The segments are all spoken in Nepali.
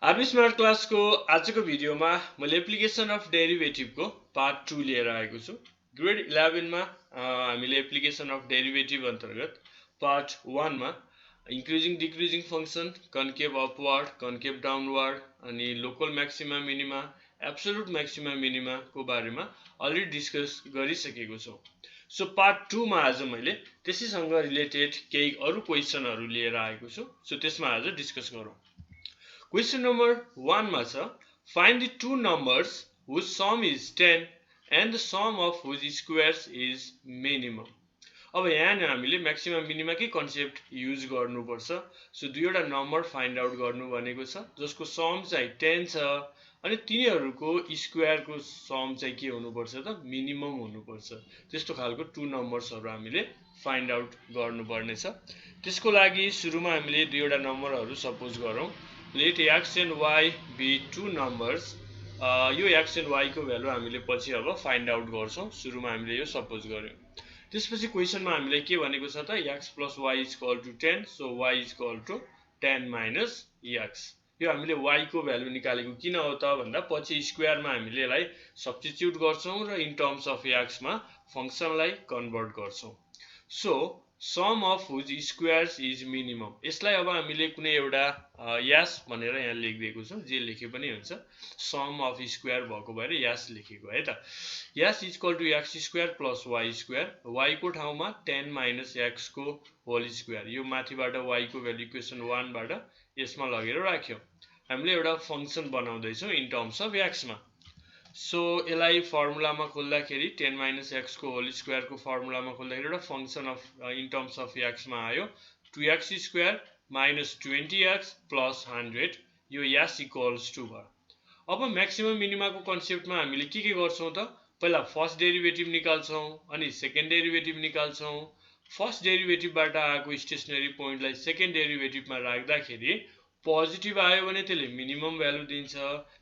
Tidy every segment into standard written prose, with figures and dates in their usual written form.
आरबी स्मार्ट क्लासको आजको भिडियोमा मैले एप्लिकेसन अफ डेरिभेटिभको पार्ट 2 लिएर आएको छु। ग्रेड 11 मा हामीले एप्लिकेसन अफ डेरिभेटिभ अन्तर्गत पार्ट 1 मा increasing decreasing function, concave upward, concave downward अनि local maxima minima, absolute maxima minima को बारेमा अलरेडी डिस्कस गरिसकेको छु। सो पार्ट 2 मा आज मैले त्यसैसँग रिलेटेड केही अरु क्वेशनहरु लिएर आएको छु। सो त्यसमा आज डिस्कस गरौँ। Question number 1 मा छ find the two numbers whose sum is 10 and the sum of whose squares is minimum. अब यहाँ हामीले म्याक्सिमम मिनिमाकै कन्सेप्ट युज गर्नुपर्छ। सो दुईवटा नम्बर फाइन्ड आउट गर्नु भनेको छ जसको सम चाहिँ 10 छ अनि तिनीहरूको स्क्वायरको सम चाहिँ के हुनुपर्छ त मिनिमम हुनुपर्छ। त्यस्तो खालको टु नम्बर्सहरु हामीले फाइन्ड आउट गर्नुपर्ने छ। त्यसको लागि सुरुमा हामीले दुईवटा नम्बरहरु सपोज गरौँ। Let x and y be two numbers. यो x and y को भ्यालु हामीले पछि अब फाइन्ड आउट गर्छौं। सुरुमा हामीले यो सपोज गर्यौं। त्यसपछि क्वेशनमा हामीले के भनेको छ त x + y = 10, so y = 10 - x। यो हामीले y को भ्यालु निकालेको किन हो त भन्दा पछि स्क्वायरमा हामीले यसलाई सब्स्टिट्युट गर्छौं र इन टर्म्स अफ x मा फंक्सनलाई कन्भर्ट गर्छौं। So sum of whose squares is minimum. यसलाई अब हामीले कुनै एउटा यास भनेर यहाँ लेखिदिएको छु, जे लेखे पनि हुन्छ। सम अफ स्क्वायर भएको भएर यास लेखेको है त। यास = x² + y²। y को ठाउँमा 10 - x को होल स्क्वायर। यो माथिबाट y को भ्यालु इक्वेसन 1 बाट यसमा लगेर राख्यौं। हामीले एउटा फंक्सन बनाउँदै छौं इन टर्म्स अफ x मा। सो यसलाई फर्मुलामा खोल्दाखेरि 10 - x को होल स्क्वायर को फर्मुलामा खोल्दाखेरि एउटा function of in terms of x मा आयो 2x² - 20x + 100। यो यास इक्वल्स टु भयो। अब म्याक्सिमम मिनिमाको कन्सेप्टमा हामीले के गर्छौं त पहिला फर्स्ट डेरिभेटिभ निकाल्छौं अनि सेकेन्ड डेरिभेटिभ निकाल्छौं। फर्स्ट डेरिभेटिभबाट आएको स्टेशनरी पोइन्टलाई सेकेन्ड डेरिभेटिभमा राख्दाखेरि पोजिटिभ आयो भने त्यसले मिनिमम भ्यालु दिन्छ,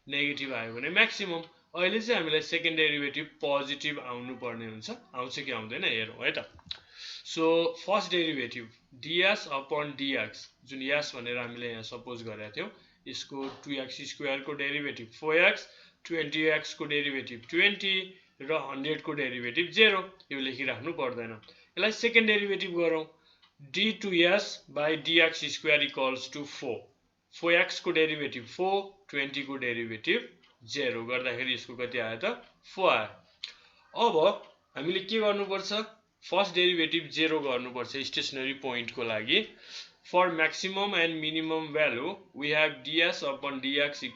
नेगेटिभ आयो भने म्याक्सिमम। अहिले चाहिँ हामीलाई सेकेन्ड डेरिभेटिभ पोजिटिभ आउनु पर्ने हुन्छ। आउँछ कि आउँदैन हेरौँ है त। सो फर्स्ट डेरिभेटिभ ds/dx जुन यास भनेर हामीले यहाँ सपोज गरेका थियौं, यसको 2x² को डेरिभेटिभ 4x, 20x को डेरिभेटिभ 20 र 100 को डेरिभेटिभ 0। यो लेखिराख्नु पर्दैन। यसलाई सेकेन्ड डेरिभेटिभ गरौँ। d2s/dx² = 4। 4x को डेरिभेटिभ 4, 20 को डेरिभेटिभ 0 गर्दाखेरि यसको कति आयो त 4 आयो। अब हामीले के गर्नुपर्छ फर्स्ट डेरिभेटिभ 0 गर्नुपर्छ स्टेशनरी पोइन्टको लागि। For maximum and minimum value we have ds/dx =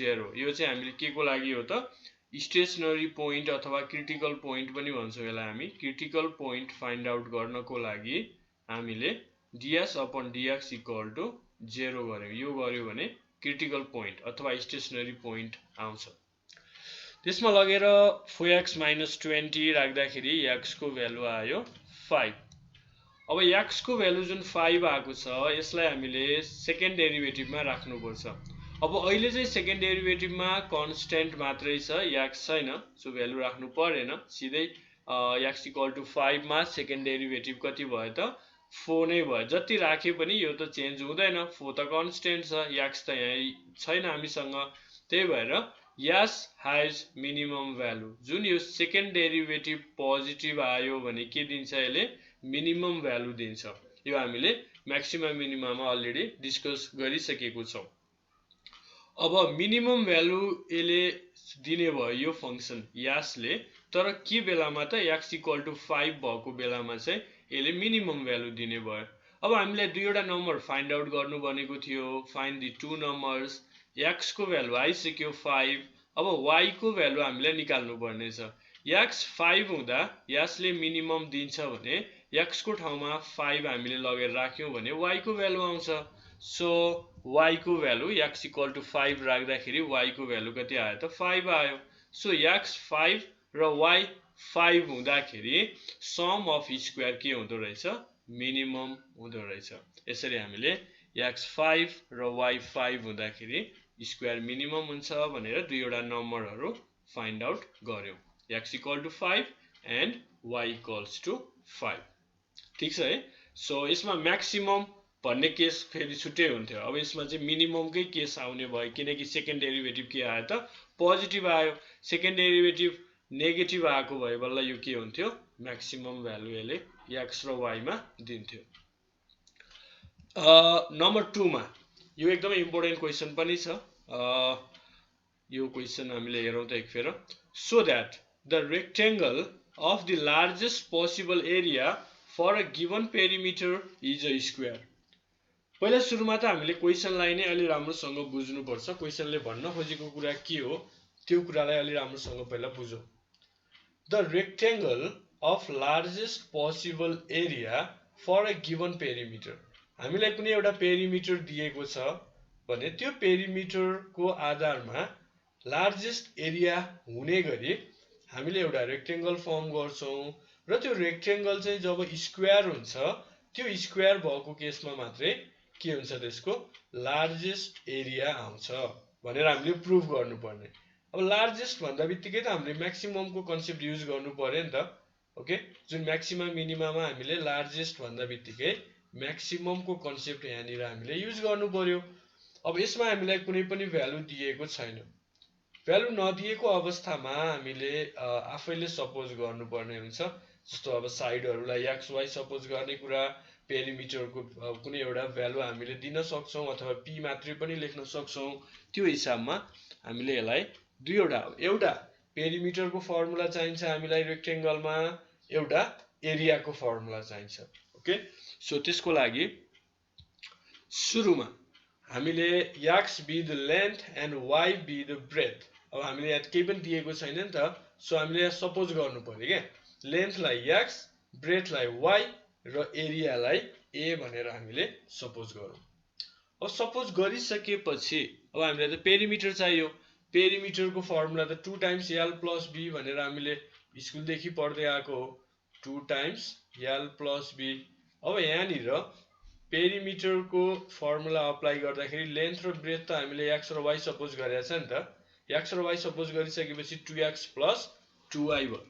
0। यो चाहिँ हामीले के को लागि हो त स्टेशनरी पोइन्ट अथवा क्रिटिकल पोइन्ट पनि भन्छौं यसलाई हामी। क्रिटिकल पोइन्ट फाइन्ड आउट गर्नको लागि हामीले ds/dx = 0 गर्यौं। यो गर्यो भने क्रिटिकल पोइन्ट अथवा स्टेशनरी पोइन्ट आउँछ। त्यसमा लगेर 4x - 20 राख्दाखेरि x को भ्यालु आयो 5। अब x को भ्यालु जुन 5 आएको छ यसलाई हामीले सेकेन्ड डेरिभेटिभमा राख्नुपर्छ। अब अहिले चाहिँ सेकेन्ड डेरिभेटिभमा कन्स्ट्यान्ट मात्रै छ, x छैन। सो भ्यालु राख्नु परेन। सिधै x = 5 मा सेकेन्ड डेरिभेटिभ कति भयो त 4 नै भयो। जति राखे पनि यो त चेन्ज हुँदैन, 4 त कन्स्ट्यान्ट छ, x त यहाँ छैन हामीसँग। त्यही भएर यास हैज मिनिमम भ्यालु। जुन यो सेकेन्ड डेरिभेटिभ पोजिटिभ आयो भने के दिन्छ यसले मिनिमम भ्यालु दिन्छ। यो हामीले म्याक्सिमम मिनिमममा अलरेडी डिस्कस गरिसकेको छौं। अब मिनिमम भ्यालु यसले दिने भयो यो फंक्सन यासले, तर के बेलामा त x = 5 भएको बेलामा चाहिँ यसले मिनिमम भ्यालु दिने भयो। अब हामीलाई दुईवटा नम्बर फाइन्ड आउट गर्नु भनेको थियो। Find the two numbers. x को भ्यालु आइसक्यो 5। अब y को भ्यालु हामीले निकाल्नु पर्ने छ। x 5 हुँदा यसले मिनिमम दिन्छ भने x को ठाउँमा 5 हामीले लगेर राख्यौं भने y को भ्यालु आउँछ। सो y को भ्यालु x = 5 राख्दाखेरि y को भ्यालु कति आयो त 5 आयो। सो x 5 र y 5 हुँदाखेरि सम अफ स्क्वायर के हुँदो रहेछ मिनिमम हुँदो रहेछ। यसरी हामीले x 5 र y 5 हुँदाखेरि स्क्वायर मिनिमम हुन्छ भनेर दुईवटा नम्बरहरु फाइन्ड आउट गर्यौं। x = 5 and y = 5। ठीक छ है। सो यसमा म्याक्सिमम भन्ने केस फेरि छुट्टै हुन्थ्यो। अब यसमा चाहिँ मिनिममकै केस आउने भयो किनकि सेकेन्ड डेरिभेटिभ के आयो त पोजिटिभ आयो। सेकेन्ड डेरिभेटिभ नेगेटिभ आएको भए बल्ल यो के हुन्थ्यो म्याक्सिमम भ्यालु यसले x र y मा दिन्थ्यो। नम्बर 2 मा यो एकदमै इम्पोर्टेन्ट क्वेसन पनि छ। यो क्वेसन हामीले हेरौँ त एक फेर। So that the rectangle of the largest possible area for a given perimeter is a square। पहिला सुरुमा त हामीले क्वेसनलाई नै अलि राम्रोसँग बुझ्नु पर्छ। क्वेसनले भन्न खोजेको कुरा के हो त्यो कुरालाई अलि राम्रोसँग पहिला बुझौँ। The rectangle of largest possible area for a given perimeter। हामीलाई कुनै एउटा पेरिमिटर दिएको छ भने त्यो पेरिमिटरको आधारमा लार्जेस्ट एरिया हुने गरी हामीले एउटा रेक्टेंगल फर्म गर्छौं र त्यो रेक्टेंगल चाहिँ जब स्क्वायर हुन्छ त्यो स्क्वायर भएको केसमा मात्रै के हुन्छ त्यसको लार्जेस्ट एरिया आउँछ भनेर हामीले प्रुभ गर्नुपर्ने। अब लार्जेस्ट भन्दा बित्तिकै त हामीले म्याक्सिममको कन्सेप्ट युज गर्नु पर्यो नि त। ओके, जुन म्याक्सिमम मिनिमममा हामीले लार्जेस्ट भन्दा बित्तिकै म्याक्सिममको कन्सेप्ट यहाँनिर हामीले युज गर्नु पर्यो। अब यसमा हामीलाई कुनै पनि भ्यालु दिएको छैन। भ्यालु नदिएको अवस्थामा हामीले आफैले सपोज गर्नुपर्ने हुन्छ। जस्तो अब साइडहरुलाई x y सपोज गर्ने कुरा, पेरिमिटरको कुनै एउटा भ्यालु हामीले दिन सक्छौं अथवा p मात्रै पनि लेख्न सक्छौं। त्यो हिसाबमा हामीले यसलाई दुईवटा, एउटा पेरिमिटरको फर्मुला चाहिन्छ हामीलाई रेक्टेंगलमा, एउटा एरियाको फर्मुला चाहिन्छ। ओके, सो त्यसको लागि सुरुमा हामीले x be the length and y be the breadth। अब हामीले यहाँ केही पनि दिएको छैन नि त। सो हामीले यहाँ सपोज गर्नु पर्यो के लेन्थलाई x, ब्रेडथलाई y र एरियालाई a भनेर हामीले सपोज गरौँ। अब सपोज गरिसकेपछि अब हामीलाई त पेरिमिटर चाहियो। पेरिमिटरको फर्मुला त 2 टाइम्स l प्लस b भनेर हामीले स्कुलदेखि पढ्दै आएको हो। 2 टाइम्स l प्लस b। अब यहाँनिर पेरिमिटरको फर्मुला अप्लाई गर्दाखेरि लेन्थ र ब्रेथ त हामीले x र y सपोज गरेका छ नि त। x र y सपोज गरिसकेपछि 2x प्लस 2y भयो।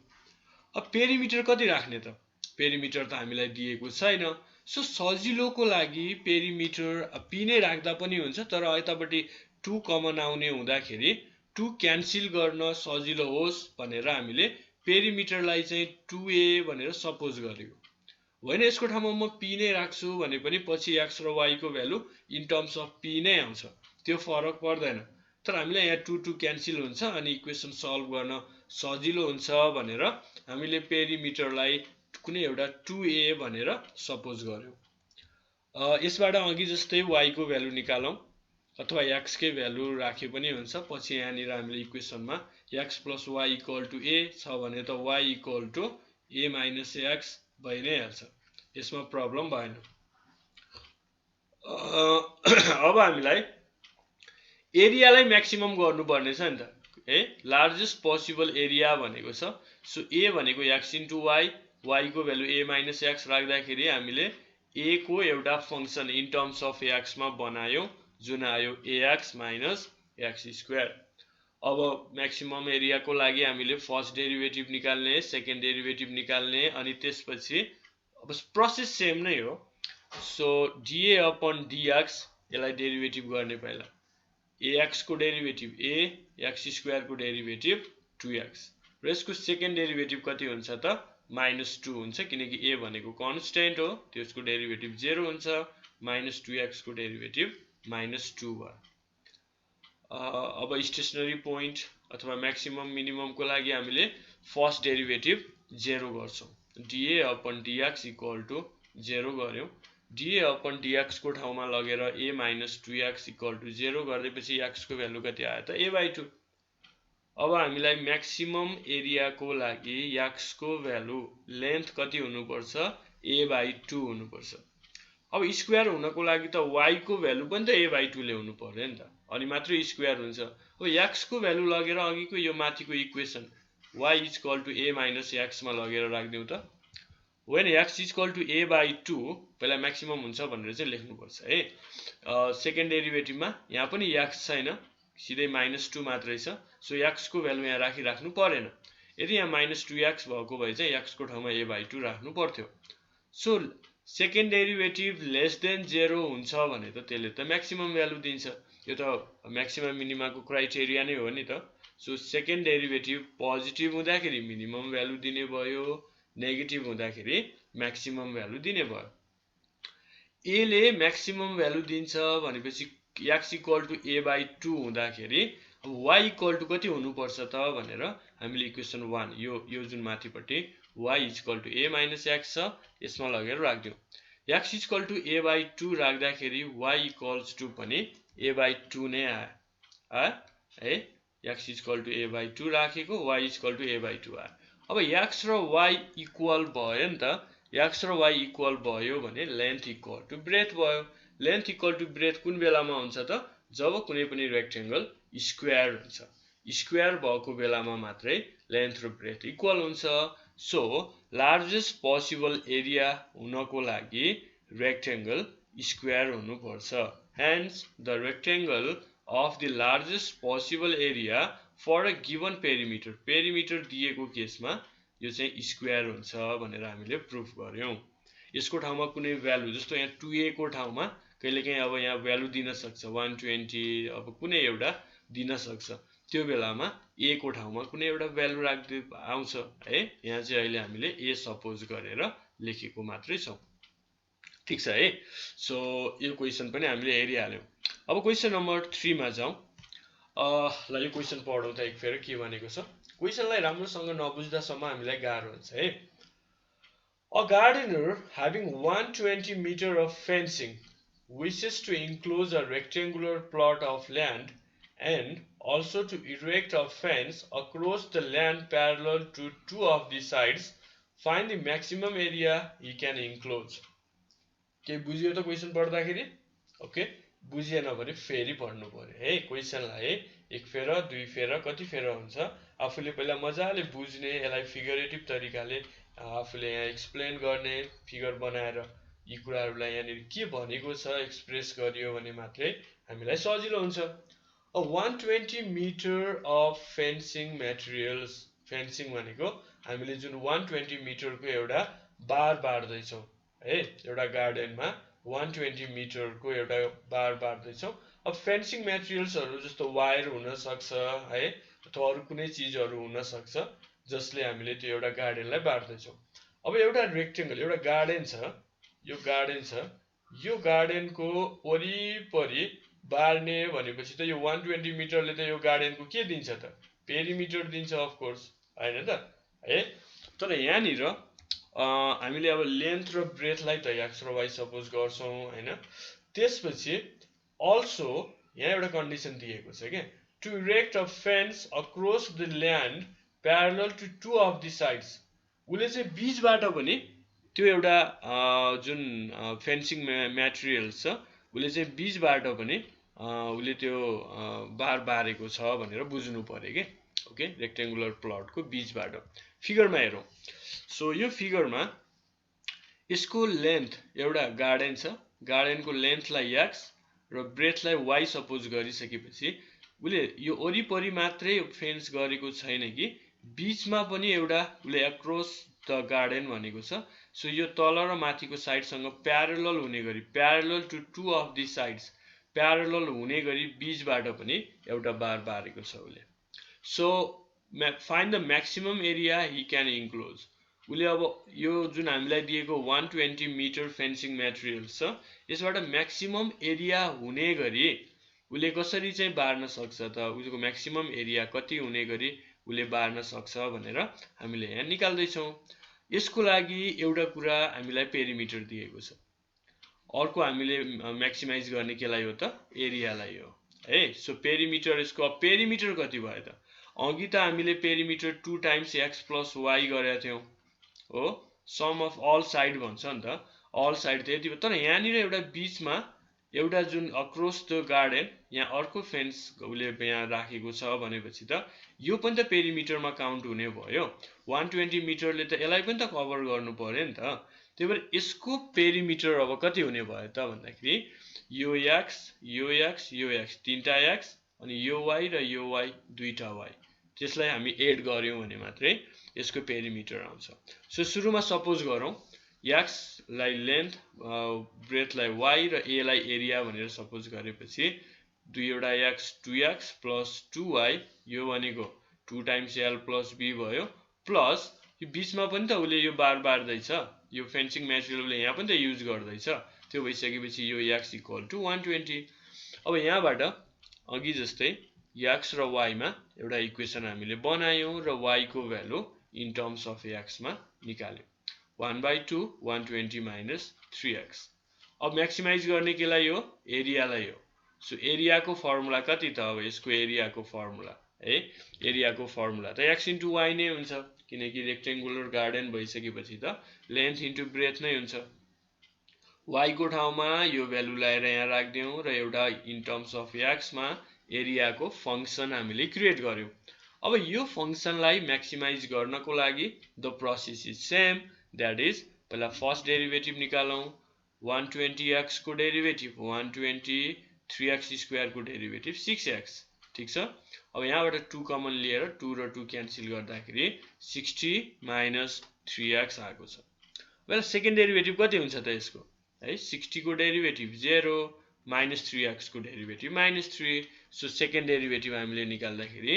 अब पेरिमिटर कति राख्ने त? पेरिमिटर त हामीलाई दिएको छैन। सो सजिलोको लागि पेरिमिटर p नै राख्दा पनि हुन्छ, तर यतापट्टि 2 कमन आउने हुँदाखेरि 2 क्यान्सल गर्न सजिलो होस् भनेर हामीले पेरिमिटरलाई चाहिँ 2a भनेर सपोज गर्यो। होइन यसको ठाउँमा म p नै राख्छु भने पनि पछि x र y को value in terms of p नै आउँछ, त्यो फरक पर्दैन। तर हामीलाई यहाँ 2 2 क्यान्सल हुन्छ अनि इक्वेसन सल्भ गर्न सजिलो हुन्छ भनेर हामीले पेरिमिटरलाई कुनै एउटा 2a भनेर सपोज गर्यौं। यसबाट अघि जस्तै y को भ्यालु निकालौं अथवा x कै भ्यालु राखे पनि हुन्छ। पछि यहाँनिर हामीले इक्वेसनमा x + y = a छ भने त y = a - x भइ नै हाल्छ। यसमा प्रब्लम भएन। अब हामीलाई एरियालाई म्याक्सिमम गर्नुपर्ने छ नि त है। लार्जेस्ट पोसिबल एरिया भनेको छ। सो a भनेको x * y, y को भ्यालु a - x राख्दाखेरि हामीले a को एउटा function in terms of x मा बनायौं जुन आयो ax - x²। अब म्याक्सिमम एरियाको लागि हामीले फर्स्ट डेरिभेटिभ निकाल्ने, सेकेन्ड डेरिभेटिभ निकाल्ने अनि त्यसपछि अब प्रोसेस सेम नै हो। सो dA/dx यसलाई डेरिभेटिभ गर्ने पहिला। ax को डेरिभेटिभ a, x² को डेरिभेटिभ 2x र यसको सेकेन्ड डेरिभेटिभ कति हुन्छ त -2 हुन्छ किनकि a भनेको कन्स्टेन्ट हो, त्यसको डेरिभेटिभ 0 हुन्छ। -2x को डेरिभेटिभ -2 भयो। अब स्टेशनरी पोइन्ट अथवा म्याक्सिमम मिनिमम को लागि हामीले फर्स्ट डेरिभेटिभ 0 गर्छौं। dA/dx = 0 गर्यौं। dA/dx को ठाउँमा लगेर a - 2x = 0 गर्दैपछि x को भ्यालु कति आयो त a/2। अब हामीलाई म्याक्सिमम एरियाको लागि x को भ्यालु लेन्थ कति हुनुपर्छ a/2 हुनुपर्छ। अब स्क्वायर हुनको लागि त y को भ्यालु पनि त a/2 ल्याउनु पर्यो नि त, अनि मात्र स्क्वायर हुन्छ। अब x को भ्यालु लगेर अघिको यो माथिको इक्वेसन y = a - x मा लगेर राख्दियौ त। होइन x = a/2 पहिला म्याक्सिमम हुन्छ भनेर चाहिँ लेख्नु पर्छ है। सेकेन्ड डेरिभेटिभमा यहाँ पनि x छैन, सिधै -2 मात्रै छ। सो x को भ्यालु यहाँ राख्नु परेन। यदि यहाँ -2x भएको भए चाहिँ x को ठाउँमा a/2 राख्नु पर्थ्यो। So second derivative less than 0 हुन्छ भने त त्यसले त म्याक्सिमम भ्यालु दिन्छ। यो त म्याक्सिमम मिनिमाको क्राइटेरिया नै हो नि त। सो सेकेन्ड डेरिभेटिभ पोजिटिभ हुँदाखेरि मिनिमम भ्यालु दिने भयो, नेगेटिभ हुँदाखेरि म्याक्सिमम भ्यालु दिने भयो। ए ले म्याक्सिमम भ्यालु दिन्छ भनेपछि x इक्वल टु a/2 हुँदाखेरि अब y इक्वल टु कति हुनुपर्छ त भनेर हामीले इक्वेसन 1 यो जुन माथिपट्टि y equal to a - x छ यसमा लगेर राख्दियौ। x इक्वल टु a/2 राख्दाखेरि y इक्वल्स टु पनि a/2 नै आयो है। x इक्वल टु a/2 राखेको, y इक्वल टु a/2 आयो। अब x र y इक्वल भयो नि त। x र y इक्वल भयो भने लेन्थ इक्वल टु ब्रेथ भयो। लेन्थ इक्वल टु ब्रेथ कुन बेलामा हुन्छ त? जब कुनै पनि रेक्टेंगल स्क्वायर हुन्छ। स्क्वायर भएको बेलामा मात्रै लेन्थ र ब्रेथ इक्वल हुन्छ। सो लार्जेस्ट पोसिबल एरिया हुनको लागि रेक्टेंगल स्क्वायर हुनुपर्छ। Hence the rectangle of the largest possible area for a given perimeter, perimeter दिएको केसमा यो चाहिँ स्क्वायर हुन्छ भनेर हामीले प्रुफ गर्यौं। यसको ठाउँमा कुनै भ्यालु जस्तो यहाँ 2a को ठाउँमा कहिलेकाहीँ अब यहाँ भ्यालु दिन सक्छ 120, अब कुनै एउटा दिन सक्छ। त्यो बेलामा a को ठाउँमा कुनै एउटा भ्यालु राख्दै आउँछ है। यहाँ चाहिँ अहिले हामीले a सपोज गरेर लेखेको मात्रै छौं। ठीक छ है। सो यो क्वेशन पनि हामीले हेरिहाल्यौं। अब क्वेशन नम्बर 3 मा जाउँ। ल यो क्वेशन पढौँ त एक फेर के भनेको छ। क्वेशनलाई राम्रोसँग नबुझ्दासम्म हामीलाई गाह्रो हुन्छ है। A gardener having 120 meter of fencing wishes to enclose a rectangular plot of land and also to erect a fence across the land parallel to two of the sides. Find the maximum area he can enclose. के बुझियो त क्वेशन पढ्दाखेरि? ओके, बुझिएन भने फेरि पढ्नु पर्यो है। क्वेशनलाई एक फेर दुई फेर कति फेर हुन्छ आफूले पहिला मजाले बुझ्ने, यसलाई फिगरेटिभ तरिकाले आफूले यहाँ एक्सप्लेन गर्ने, फिगर बनाएर यी कुराहरूलाई यहाँनिर के भनेको छ एक्सप्रेस गरियो भने मात्रै हामीलाई सजिलो हुन्छ। 120 metre of fencing materials, fencing भनेको हामीले जुन 120 मिटरको एउटा बार बार्दैछौँ है। एउटा गार्डनमा 120 मिटरको एउटा बार बार्दैछौँ। अब फेन्सिङ मेटेरियल्सहरू जस्तो वायर हुन सक्छ है, अथवा अरू कुनै चिजहरू हुन सक्छ जसले हामीले त्यो एउटा गार्डनलाई बार्दैछौँ। अब एउटा रेक्टेंगल, एउटा गार्डन छ, यो गार्डन छ, यो गार्डनको वरिपरि बार्ने भनेपछि त यो 120 मिटरले त यो गार्डनको के दिन्छ त? पेरिमिटर दिन्छ अफ कोर्स, हैन त है। तर यहाँनिर हामीले अब लेन्थ र ब्रेथलाई त x र y सपोज गर्छौं हैन। त्यसपछि अल्सो यहाँ एउटा कन्डिसन दिएको छ के, to erect a fence across the land parallel to two of the sides. उले चाहिँ बीचबाट पनि त्यो एउटा जुन फेन्सिङ मटेरियल्स छ उले चाहिँ बीचबाट पनि उले त्यो बार बारेको छ भनेर बुझ्नु पर्यो के। Okay, rectangular प्लटको बीचबाट। फिगरमा हेरौँ। सो यो फिगरमा यसको लेन्थ एउटा गार्डन छ, गार्डनको लेन्थलाई x र ब्रेथलाई y सपोज गरिसकेपछि उले यो वरिपरि मात्रै फेन्स गरेको छैन कि बीचमा पनि एउटा उले अक्रॉस द गार्डन भनेको छ। सो यो तल र माथिको साइडसँग प्यारलल हुने गरी, parallel to two of the sides, parallel हुने गरी बीचबाट पनि एउटा बार बारेको छ उले। So find the maximum area he can enclose. उले अब यो जुन हामीलाई दिएको 120 मिटर फेन्सिङ मटेरियल्स छ यसबाट म्याक्सिमम एरिया हुने गरी उले कसरी चाहिँ बार्न सक्छ त, उसको म्याक्सिमम एरिया कति हुने गरी उले बार्न सक्छ भनेर हामीले यहाँ निकाल्दै छौं। यसको लागि एउटा कुरा हामीलाई पेरिमिटर दिएको छ, अर्को हामीले म्याक्सिमाइज गर्ने केलाई हो त? एरियालाई हो है। सो पेरिमिटर, यसको पेरिमिटर कति भयो त? अघि त हामीले perimeter 2 times x plus y गरेका थियौं हो, सम अफ अल साइड भन्छ नि त, अल साइड त यति हो। तर यहाँनिर एउटा बीचमा एउटा जुन अक्रॉस द गार्डन यहाँ अर्को फेन्स उले यहाँ राखेको छ भनेपछि त यो पनि त पेरिमिटरमा काउन्ट हुने भयो। 120 मिटरले त यसलाई पनि त कभर गर्नु पर्यो नि त। त्यही भएर यसको पेरिमिटर अब कति हुने भयो त भन्दाखेरि यो x, यो x, यो x, तीनटा x अनि यो y र यो y, दुईटा y, त्यसलाई हामी एड गर्यौं भने मात्रै यसको पेरिमिटर आउँछ। सो सुरुमा सपोज गरौँ x लाई लेन्थ ब्रेथ लाई y र a लाई एरिया भनेर सपोज गरेपछि दुईवटा x 2x प्लस 2y यो भनेको 2 टाइम्स l प्लस b भयो प्लस यो बीचमा पनि त उले यो बार बार्दैछ यो फेन्सिङ मटेरियल उले यहाँ पनि त युज गर्दैछ त्यो भइसकेपछि यो x इक्वल टु 120 अब यहाँबाट अघि जस्तै x र y मा एउटा इक्वेसन हामीले बनायौं र y को value in terms of x मा निकाल्यौं 1/2 120 minus 3x अब म्याक्सिमाइज गर्ने केलाई हो एरियालाई हो सो एरियाको फर्मुला कति त अब यसको एरियाको फर्मुला है एरियाको फर्मुला त x * y नै हुन्छ किनकि रेक्टेंगुलर गार्डन भइसकेपछि त लेन्थ इन्टु ब्रेथ नै हुन्छ y को ठाउँमा यो भ्यालु ल्याएर यहाँ राख्दियौ र एउटा इन टर्म्स अफ x मा एरियाको फंक्सन हामीले क्रिएट गर्यौं अब यो फंक्सनलाई म्याक्सिमाइज गर्नको लागि the process is same that is पहिला फर्स्ट डेरिवेटिभ निकालौं 120x को डेरिवेटिभ 120 3x स्क्वायर को डेरिवेटिभ 6x ठीक छ अब यहाँबाट 2 कमन लिएर 2 र 2 क्यान्सल गर्दाखेरि 60 minus 3x आएको छ वेल सेकेन्ड डेरिवेटिभ कति हुन्छ त यसको है 60 को डेरिवेटिभ 0 minus 3x को डेरिवेटिभ -3 सो सेकेन्ड डेरिवेटिभ हामीले निकाल्दाखेरि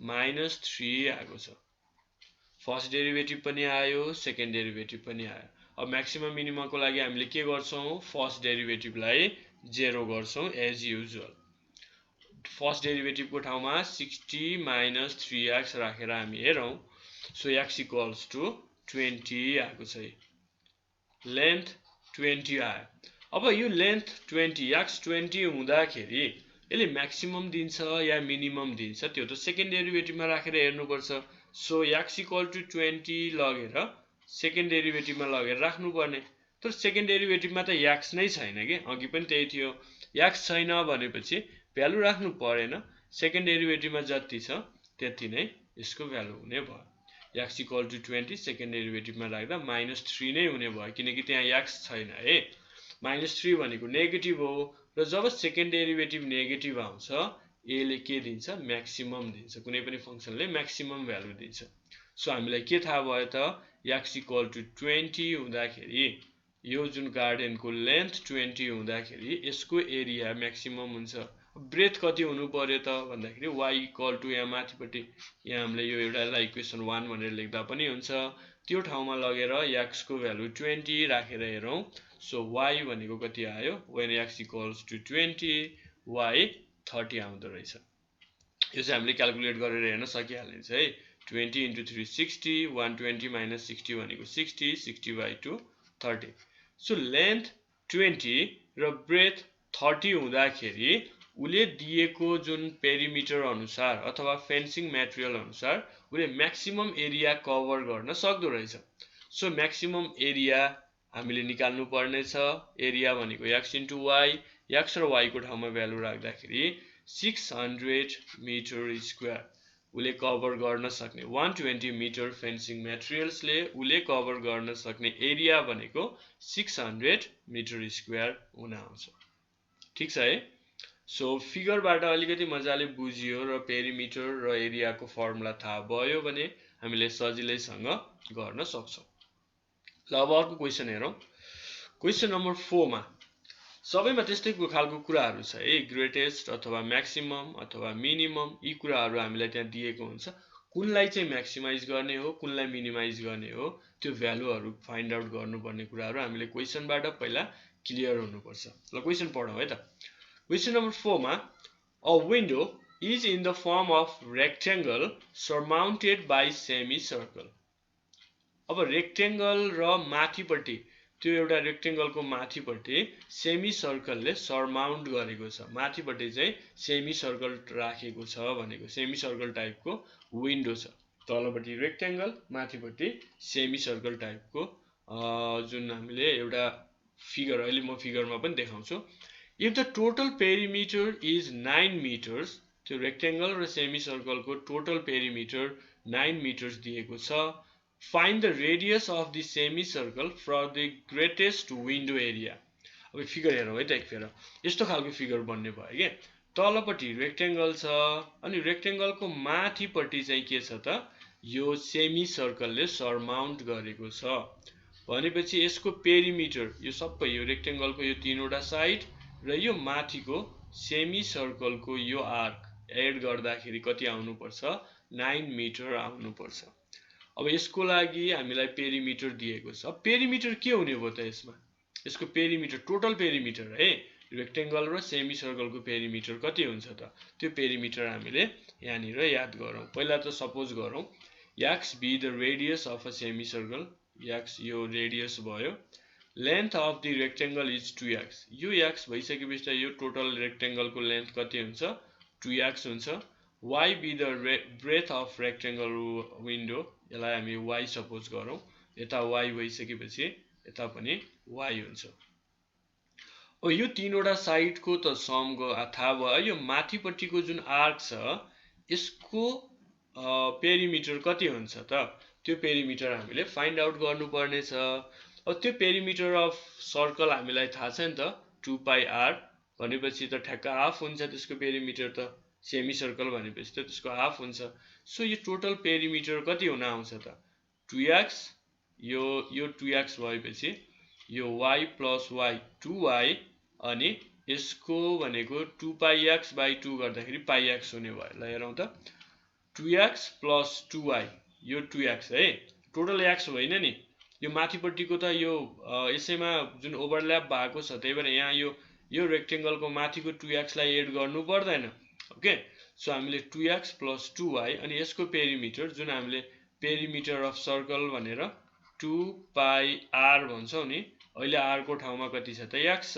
-3 आएको छ फर्स्ट डेरिवेटिभ पनि आयो सेकेन्ड डेरिवेटिभ पनि आयो अब म्याक्सिमम मिनिमम को लागि हामीले के गर्छौं फर्स्ट डेरिवेटिभलाई 0 गर्छौं एज युजुअल फर्स्ट डेरिवेटिभ को ठाउँमा 60 minus 3x राखेर हामी हेरौं सो x इक्वल्स टु 20 आएको छ लेन्थ 20 आयो अब यो लेन्थ 20 x 20 हुँदाखेरि यसले म्याक्सिमम दिन्छ या मिनिमम दिन्छ त्यो त सेकेन्ड डेरिवेटिभमा राखेर हेर्नु पर्छ सो x = 20 लगेर सेकेन्ड डेरिवेटिभमा लगेर राख्नु पर्ने तर सेकेन्ड डेरिवेटिभमा त x नै छैन के अघि पनि त्यही थियो x छैन भनेपछि भ्यालु राख्नु परेन सेकेन्ड डेरिवेटिभमा जति छ त्यति नै यसको भ्यालु हुने भयो x = 20 सेकेन्ड डेरिवेटिभमा राख्दा -3 नै हुने भयो किनकि त्यहाँ x छैन है -3 भनेको नेगेटिभ हो र जब सेकेन्ड डेरिवेटिभ नेगेटिभ आउँछ यसले के दिन्छ म्याक्सिमम दिन्छ कुनै पनि फंक्सनले म्याक्सिमम भ्यालु दिन्छ सो हामीलाई के थाहा भयो त x = 20 हुँदाखेरि यो जुन गार्डनको लेन्थ 20 हुँदाखेरि यसको एरिया म्याक्सिमम हुन्छ ब्रेथ कति हुनु पर्यो त भन्दाखेरि y = यहाँ माथिपट्टि यहाँ हामीले यो एउटालाई इक्वेसन 1 भनेर लेख्दा पनि हुन्छ त्यो ठाउँमा लगेर x को भ्यालु 20 राखेर हेरौं सो y भनेको कति आयो when x = 20 y 30 आउँदो रहेछ यो चाहिँ हामीले क्याल्कुलेट गरेर हेर्न सकिहाल्छ है 20 * 3 60 120 - 60 भनेको 60 60/2 30 सो लेन्थ 20 र ब्रेथ 30 हुँदाखेरि उले दिएको जुन पेरिमिटर अनुसार अथवा फेन्सिङ मटेरियल अनुसार उले म्याक्सिमम एरिया कभर गर्न सक्दो रहेछ सो म्याक्सिमम एरिया हामीले निकाल्नु पर्ने छ एरिया भनेको x * y x र y को ठाउँमा भ्यालु राख्दाखेरि 600 मिटर स्क्वायर उले कभर गर्न सक्ने 120 मिटर फेन्सिङ मटेरियल्सले उले कभर गर्न सक्ने एरिया भनेको 600 मिटर स्क्वायर हुन आउँछ ठीक छ है सो फिगरबाट अलिकति मजाले बुझियो र पेरिमिटर र एरियाको फर्मुला थाहा भयो भने हामीले सजिलैसँग गर्न सक्छौं ल अब अर्को क्वेशन हेरौं क्वेशन नम्बर 4 मा सबैमा त्यस्तै खालको कुराहरु छ है ग्रेटेस्ट अथवा म्याक्सिमम अथवा मिनिमम यी कुराहरु हामीलाई त्यहाँ दिएको हुन्छ कुनलाई चाहिँ म्याक्सिमाइज गर्ने हो कुनलाई मिनिमाइज गर्ने हो त्यो भ्यालुहरु फाइन्ड आउट गर्नुपर्ने कुराहरु हामीले क्वेशनबाट पहिला क्लियर हुनुपर्छ ल क्वेशन पढौं है त क्वेशन नम्बर 4 मा a window is in the form of rectangle surmounted by semicircle अब रेक्टेंगल र माथिपट्टि त्यो एउटा रेक्टेंगलको माथिपट्टि सेमी सर्कलले सरमाउन्ट गरेको छ माथिपट्टि चाहिँ सेमी सर्कल राखेको छ भनेको सेमी सर्कल टाइपको विन्डो छ तलपट्टि रेक्टेंगल माथिपट्टि सेमी सर्कल टाइपको जुन हामीले एउटा फिगर अहिले म फिगरमा पनि देखाउँछु if the total perimeter is 9 meters त्यो रेक्टेंगल र सेमी सर्कलको टोटल पेरिमिटर 9 meters दिएको छ find the radius of the semicircle for the greatest window area अब फिगर हेरौं है त एकफेर यस्तो खालको फिगर बन्ने भयो के तलपट्टि रेक्टेंगल छ अनि रेक्टेंगलको माथिपट्टि चाहिँ के छ त यो सेमी सर्कलले सरमाउन्ट गरेको छ भनेपछि यसको पेरिमिटर यो सबै यो रेक्टेंगलको यो तीनवटा साइड र यो माथिको सेमी सर्कलको यो आर्क एड गर्दाखेरि कति आउनु पर्छ 9 मिटर आउनु पर्छ। अब यसको लागि हामीलाई पेरिमिटर दिएको छ। पेरिमिटर के हुने भयो त यसमा यसको पेरिमिटर टोटल पेरिमिटर है रेक्टेंगल र सेमी सर्कलको पेरिमिटर कति हुन्छ त त्यो पेरिमिटर हामीले यहाँनिर याद गरौँ। पहिला त सपोज गरौँ x be the radius of a semicircle x यो रेडियस भयो length of the rectangle is 2x यो x भइसकेपछि यो टोटल रेक्टेंगलको लेन्थ कति हुन्छ 2x हुन्छ। y be the breadth of rectangle window यसलाई हामी y सपोज गरौँ यता y भइसकेपछि यता पनि y हुन्छ। अब यो तीनवटा साइडको त सम थाहा भयो। यो माथिपट्टिको जुन आर्क छ यसको पेरिमिटर कति हुन्छ त त्यो पेरिमिटर हामीले फाइन्ड आउट गर्नुपर्ने छ। अब त्यो पेरिमिटर अफ सर्कल हामीलाई थाहा छ नि त 2 पाई r भनेपछि त ठ्याक्क हाफ हुन्छ त्यसको पेरिमिटर त सेमी सर्कल भनेपछि त त्यसको हाफ हुन्छ। सो यो टोटल पेरिमिटर कति हुन आउँछ त 2x यो 2x भएपछि यो y प्लस y 2y अनि यसको भनेको 2 पाई x बाई 2 गर्दाखेरि पाई x हुने भयो। ल हेरौँ त 2x प्लस 2y यो 2x है टोटल x होइन नि यो माथिपट्टिको त यो यसैमा जुन ओभरल्याप भएको छ त्यही भएर यहाँ यो रेक्टेंगलको माथिको 2x लाई एड गर्नु पर्दैन। ओके सो हामीले 2x प्लस 2y अनि यसको पेरिमिटर जुन हामीले पेरिमिटर अफ सर्कल भनेर 2 पाई r भन्छौं नि अहिले r को ठाउँमा कति छ त x छ।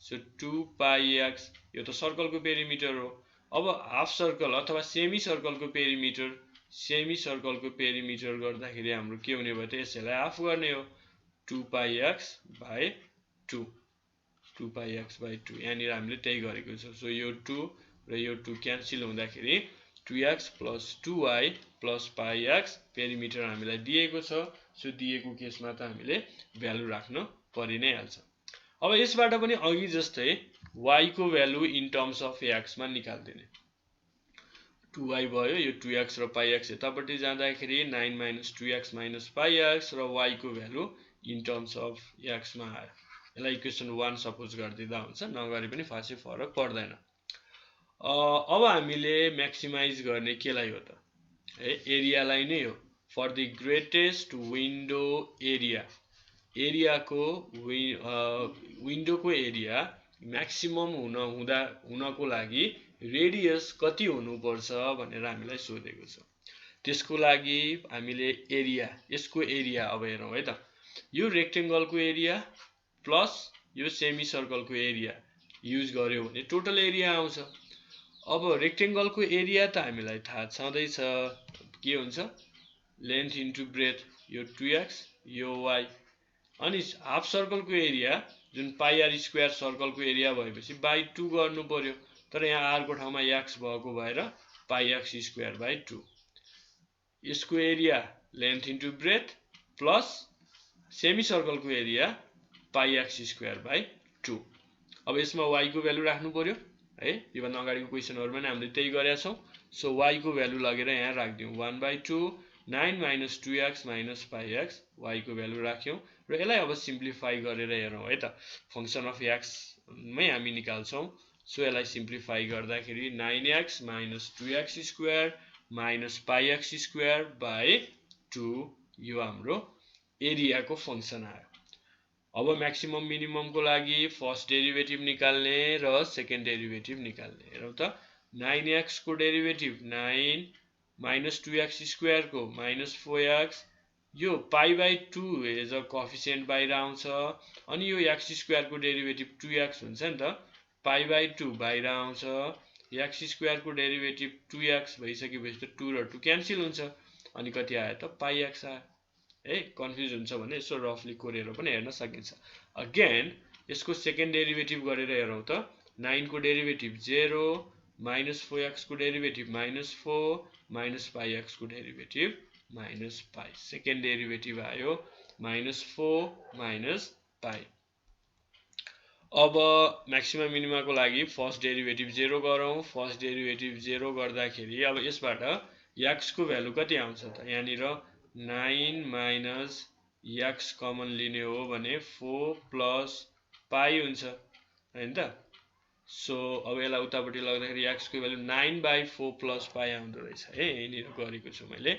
सो 2 पाई x यो त सर्कलको पेरिमिटर हो। अब हाफ सर्कल अथवा सेमी सर्कलको पेरिमिटर गर्दाखेरि हाम्रो के हुने भयो त यसैलाई हाफ गर्ने हो 2 pi x by 2 2 pi x by 2 यहाँनिर हामीले त्यही गरेको छ। सो यो 2 र यो 2 क्यान्सल हुँदाखेरि 2x plus 2y plus pi x perimeter हामीलाई दिएको छ। सो दिएको केसमा त हामीले भ्यालु राख्न परि नै हाल्छ। अब यसबाट पनि अघि जस्तै y को value in terms of x मा निकाल्दिने 2y भयो यो 2x र पाई x यतापट्टि जाँदाखेरि 9 minus 2x minus pi x र y को value in terms of x मा आयो। यसलाई इक्वेसन 1 सपोज गरिदिँदा हुन्छ नगरे पनि खासै फरक पर्दैन। अब हामीले म्याक्सिमाइज गर्ने केलाई हो त है एरियालाई नै हो फर द ग्रेटेस्ट विन्डो एरियाको विन्डोको एरिया म्याक्सिमम हुनको लागि रेडियस कति हुनुपर्छ भनेर हामीलाई सोधेको छ। त्यसको लागि हामीले एरिया यसको एरिया अब हेरौँ है त यो रेक्टेंगलको एरिया प्लस यो सेमी सर्कलको एरिया युज गर्यो भने टोटल एरिया आउँछ। अब रेक्टेंगलको एरिया त हामीलाई थाहा छँदैछ के हुन्छ लेन्थ इन्टु ब्रेथ यो 2x यो y अनि हाफ सर्कलको एरिया जुन पाई r स्क्वायर सर्कलको एरिया भएपछि बाइ 2 गर्नु पर्यो तर यहाँ r को ठाउँमा x भएको भएर पाई x स्क्वायर बाइ 2 यसको area length into breadth plus semi सर्कलको area pi x square by 2। अब यसमा y को भ्यालु राख्नु पर्यो है योभन्दा अगाडिको क्वेसनहरुमा पनि हामीले त्यही गरेका छौं। सो y को भ्यालु लगेर यहाँ राख्दियौ 1/2 9 minus 2x minus pi x y को भ्यालु राख्यौं र यसलाई अब सिम्प्लिफाई गरेर हेरौं है त फंक्सन अफ x मै हामी निकाल्छौं। सो यसलाई सिम्प्लिफाई गर्दाखेरि 9x minus 2x square minus pi x square by 2 यो हाम्रो एरियाको फंक्सन आयो। अब म्याक्सिमम मिनिमम को लागि फर्स्ट डेरिभेटिभ निकाल्ने र सेकेन्ड डेरिभेटिभ निकाल्ने। हेरौं त 9x को डेरिभेटिभ 9 माइनस 2x स्क्वायर को माइनस 4x यो पाई बाइ 2 एज अ कोएफिसिएन्ट बाहिर आउँछ अनि यो x स्क्वायर को डेरिभेटिभ 2x हुन्छ नि त पाई बाइ 2 बाहिर आउँछ x स्क्वायर को डेरिभेटिभ 2x भइसकेपछि त 2 र 2 क्यान्सल हुन्छ अनि कति आयो त पाई x आयो है। कन्फ्युज हुन्छ भने यसो रफली कोरेर पनि हेर्न सकिन्छ। अगेन यसको सेकेन्ड डेरिभेटिभ गरेर हेरौं त 9 को डेरिभेटिभ 0 माइनस 4x को derivative minus 4 minus pi x को derivative minus pi second derivative आयो माइनस 4 माइनस पाई। अब म्याक्सिमम मिनिमा को लागि फर्स्ट डेरिभेटिभ 0 गरौं। फर्स्ट डेरिभेटिभ 0 गर्दाखेरि अब यसबाट x को भ्यालु कति आउँछ त यहाँनिर 9 माइनस x कमन लिने हो भने 4 प्लस पाई हुन्छ हैन त। सो अब यसलाई उतापट्टि लग्दाखेरि x को भ्यालु 9/4 प्लस पाई आउँदो रहेछ है। यहीँनिर गरेको छु मैले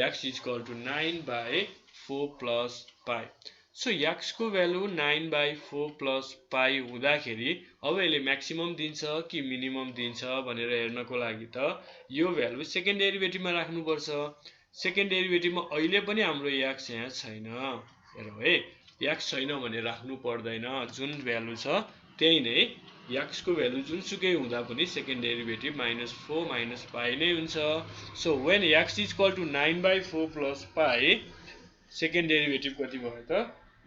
x equal to 9/4 plus pi. So x को भ्यालु 9/4 प्लस पाई हुँदाखेरि अब यसले म्याक्सिमम दिन्छ कि मिनिमम दिन्छ भनेर हेर्नको लागि त यो भ्यालु सेकेन्ड डेरिभेटिभमा राख्नुपर्छ। सेकेन्ड डेरिभेटिभमा अहिले पनि हाम्रो x यहाँ छैन। हेरौँ है, x छैन भने राख्नु पर्दैन, जुन भ्यालु छ त्यही नै x को भ्यालु जुनसुकै हुँदा पनि सेकेन्ड डेरिभेटिभ -4 - पाई नै हुन्छ। So when x equal to 9/4 plus pi second derivative कति भयो त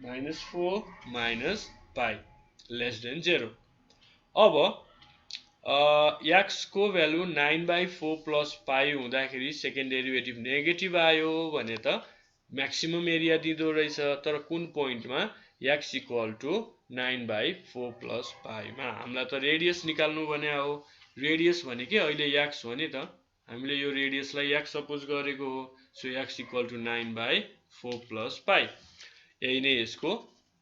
-4 - पाई लेस देन 0। अब x को भ्यालु 9/4 प्लस पाई हुँदाखेरि सेकेन्ड डेरिभेटिभ नेगेटिभ आयो भने त म्याक्सिमम एरिया दिँदो रहेछ। तर कुन पोइन्टमा x इक्वल टु 9/4 प्लस पाईमा। हामीलाई त रेडियस निकाल्नु भने हो। रेडियस भनेकै अहिले x हो नि त, हामीले यो रेडियसलाई x सपोज गरेको हो। So x equal to 9/4 plus pi, यही नै यसको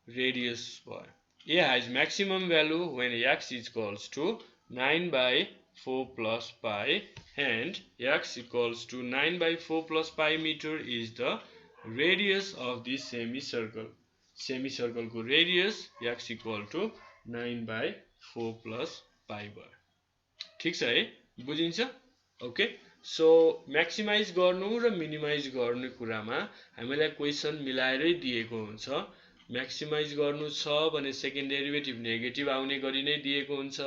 रेडियस भयो। A has maximum value when x equals to 9/4 plus pi and x equals to 9/4 plus pi meter is the radius of this semicircle. Semicircle को radius x equal to 9/4 plus pi भयो। ठीक छ है, बुझिन्छ? ओके। सो म्याक्सिमाइज गर्नु र मिनिमाइज गर्ने कुरामा हामीलाई क्वेशन मिलाएरै दिएको हुन्छ। म्याक्सिमाइज गर्नु छ भने सेकेन्ड डेरिभेटिभ नेगेटिभ आउने गरी नै दिएको हुन्छ,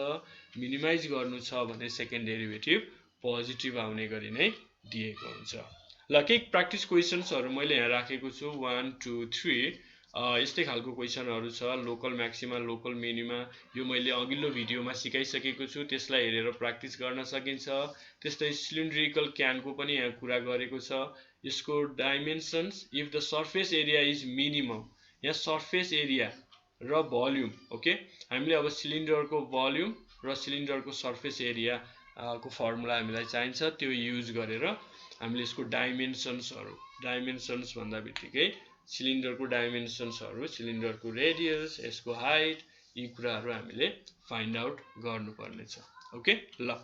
मिनिमाइज गर्नु छ भने सेकेन्ड डेरिभेटिभ पोजिटिभ आउने गरी नै दिएको हुन्छ। ल, केही प्र्याक्टिस क्वेशन्सहरू मैले यहाँ राखेको छु 1 2 3। यस्तै खालको क्वेशनहरू छ, लोकल म्याक्सिमा, लोकल मिनिमा। यो मैले अघिल्लो भिडियोमा सिकाइसकेको छु, त्यसलाई हेरेर प्र्याक्टिस गर्न सकिन्छ। त्यस्तै सिलिन्ड्रिकल क्यानको पनि यहाँ कुरा गरेको छ। यसको dimensions if the surface area is minimum, यहाँ सर्फेस एरिया र भोल्युम। ओके, हामीले अब सिलिन्डरको भोल्युम र सिलिन्डरको सर्फेस एरिया को फर्मुला हामीलाई चाहिन्छ, त्यो युज गरेर हामीले यसको डाइमेन्सन्सहरू, डाइमेन्सन्स भन्दा बित्तिकै सिलिन्डरको डाइमेन्सन्सहरू, सिलिन्डरको रेडियस, यसको हाइट, यी कुराहरू हामीले फाइन्ड आउट गर्नुपर्ने छ। ओके, ल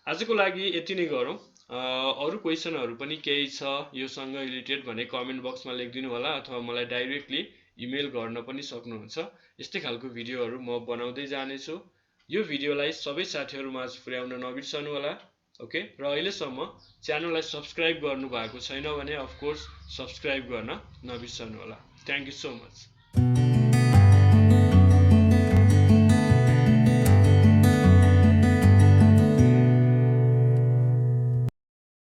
आजको लागि यति नै गरौँ। अरू क्वेशनहरू पनि केही छ योसँग रिलेटेड भने कमेन्ट बक्समा लेखिदिनु होला, अथवा मलाई डाइरेक्टली इमेल गर्न पनि सक्नुहुन्छ। यस्तै खालको भिडियोहरू म बनाउँदै जानेछु। यो भिडियोलाई सबै साथीहरूमाझ पुर्याउन नबिर्सनु होला। ओके, र अहिलेसम्म च्यानललाई सब्स्क्राइब गर्नु भएको छैन भने अफकोर्स सब्स्क्राइब गर्न नबिर्सनु होला। Thank you so much.